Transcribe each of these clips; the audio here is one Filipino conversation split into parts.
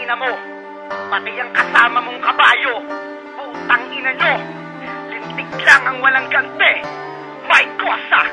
ina mo, pati ang kasama mong kabayo. Putang ina nyo, lintik lang ang walang gante. May kosa!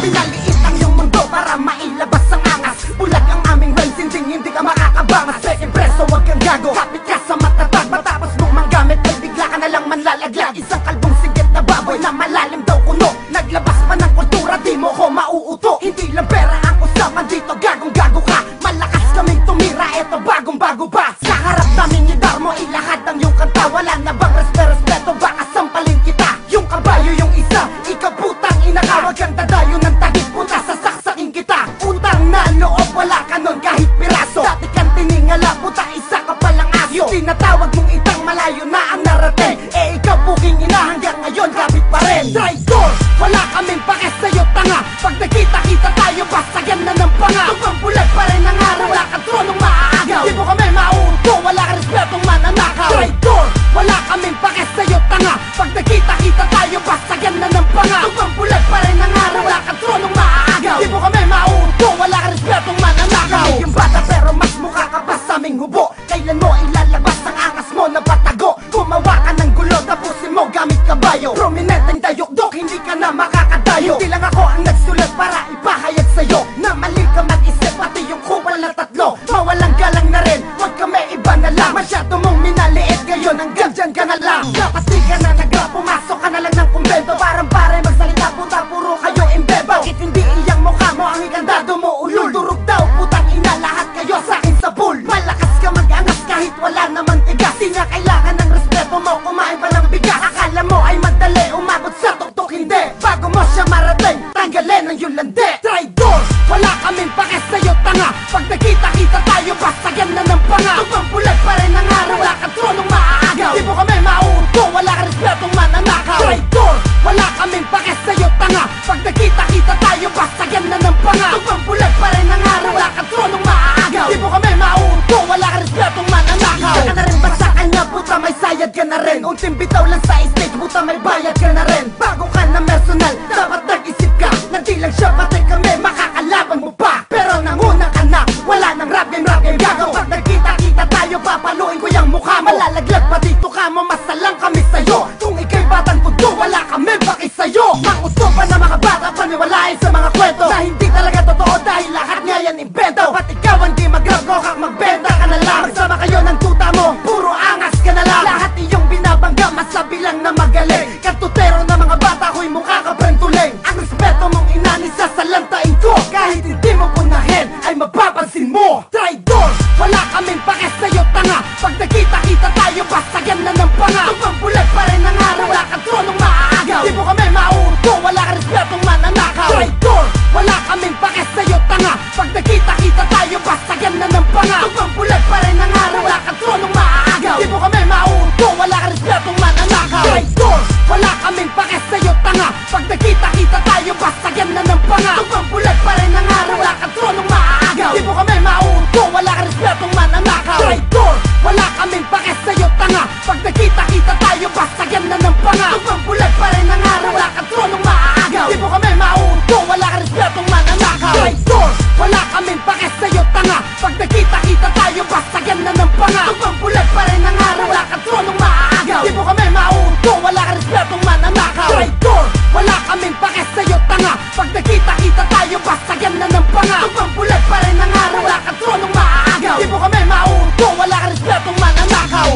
Pinaliit ang iyong mundo para mailabas ang angas. Bulag ang aming rhymes, hindi ka makakabangas. Second preso, wag kang gago, kapit ka sa matatag. Matapos mong manggamit, ay bigla ka nalang manlalaglag. Isang kalbong sigit na baboy na malalim daw kuno. Naglabas pa ng kultura, di mo ko mauuto. Hindi lang pera ang usapan dito, gagong-gago ka. Malakas kaming tumira, eto bagong-bago pa. Sa harap namin idar mo, ilahad ang iyong kanta. Wala na bang respeto, baka sampalin kita. Yung kabayo, yung isa, ikaw putang ina ka. Wag kang dadayo ng tagit, puta sasaksakin kita. Utang na loob, wala ka nun kahit piraso. Dati kang tiningala, puta isa ka palang asyo. Tinatawag mong itang malayo na ang narating. Eh ikaw puking ina, hanggang ngayon kapit pa rin. Traitor, wala kaming pake sa'yo tanga. Pag nakita-kita tayo, basagan na ng panga. Tupang bulag pa rin ang araw, wala ka tronong maaagaw. Di mo kami mauunto, wala ka respetong mananakaw. Traitor, wala kaming pake sa'yo tanga. Pag nakita-kita tayo, basagan na ng panga. Tupang bulag pa rin ang araw, wala ka tronong maaagaw. Di mo kami mauunto, wala ka respetong mananakaw. Hindi yung bata pero mas mukha ka pa sa aming hubo. Kailan mo ilalabas ang angas mo na patago? Gumawa ka ng gulo, tapusin mo gamit kabayo. Prominenteng dayok-dok, hindi ka na makakadayo. Hindi lang ako ang nagsulat para ipahayag sa'yo na mali ka mag-isip, pati yung kupal na tatlo. Mawalang galang na rin, wag kami iba na lang. Masyado mong minaliit ngayon, hanggang dyan ka na lang. Dapat di ka na nagra, pumasok ka na lang ng kumbento. Parang pare magsalita, puta puro kayo imbeba. Bakit hindi iyang mukha mo, ang ikandado mo ulul? Durog daw, putang ina, lahat kayo sa'kin sa pool. Malakas ka mag-angas kahit wala namang tigas. Di nga kailangan ng respeto mo, kumain pa ng bigas. Akala mo ay madali, umabot sa tuktok, hindi. Bago mo siya marating, tanggalin ang iyong landi. Traitor, wala kaming pake sa'yo tanga. Pag nakita-kita tayo, basagan na ng panga. Tupang bulag pa rin ang araw, wala ka tronong maaagaw. Di mo kami mauunto, wala ka respetong mananakaw. Traitor, wala kaming pake sa'yo tanga. Pag nakita-kita tayo, basagan na ng panga. Tupang bulag pa rin ang araw, wala ka tronong maaagaw. Di mo kami mauunto, wala ka respetong mananakaw. Isa ka na rin ba sa kanya, puta may sayad ka na rin. Unting bitaw lang sa stage, puta may bayad ka na rin. Bago ka na personal, dapat nag-isip ka na di lang siya pati kami, makakalaban mo pa. Pero nanguna ka na, wala nang rap game gago. Pag nagkita-kita tayo, papaluin ko yung mukha mo. Malalaglag pa dito ka mo, masalang kami sa'yo. Kung ika'y batang puto, wala kami baki sa'yo. Mangusto pa na mga bata, paniwalain sa mga kwento na hindi talaga totoo dahil lahat nga yan invento. Dapat ikaw ang di mag-rap, kokak magbenta ka na lang. Magsama kayo ng tuta mo, puro angas ka na lang. Lahat iyong binabangga, masabi lang na magaling. Katutero na mga bata, ko'y mukha ka prentuling. Ang respeto mong inani sa salantain ko, kahit hindi mo unahin, ay mapapansin mo. Traitor, wala kaming pake sa'yo tanga. Pag nakita-kita tayo, basagan na ng panga. Tupang bulag pa rin ang araw, wala ka tronong maaagaw. Di mo kami mauunto, wala ka respetong mananakaw. Traitor, wala kaming pake sa'yo tanga. Pag nakita-kita tayo, basagan na ng panga. Tupang bulag pa rin ang araw, wala ka tronong maaagaw. Di mo kami mauunto, wala ka respetong mananakaw. Traitor, wala kaming pake sa'yo tanga. Pag nakita-kita tayo, basagan na ng panga. Tupang bulag pa rin ang araw, wala ka tronong maaagaw. Di mo kami mauunto, wala ka respetong mananakaw. Traitor, wala kaming pake sa'yo tanga. Pag nakita-kita tayo, basagan na ng panga. Tupang bulag pa rin ang araw, wala ka tronong maaagaw. Di mo kami mauunto, wala ka respetong mananakaw. Traitor, wala kaming pake sa'yo tanga. Pag nakita-kita tayo, basagan na ng panga. Tupang bulag pa rin ang araw, wala ka tronong maaagaw. Di mo kami mauunto, wala ka respetong mananakaw. Traitor, wala kaming pake sa'yo tanga. Pag nakita-kita tayo, basagan na ng panga. Tupang bulag pa rin ang araw, wala ka tronong maaagaw. Di mo kami mauunto, wala ka respetong mananakaw.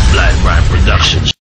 Blood Rhyme Productions.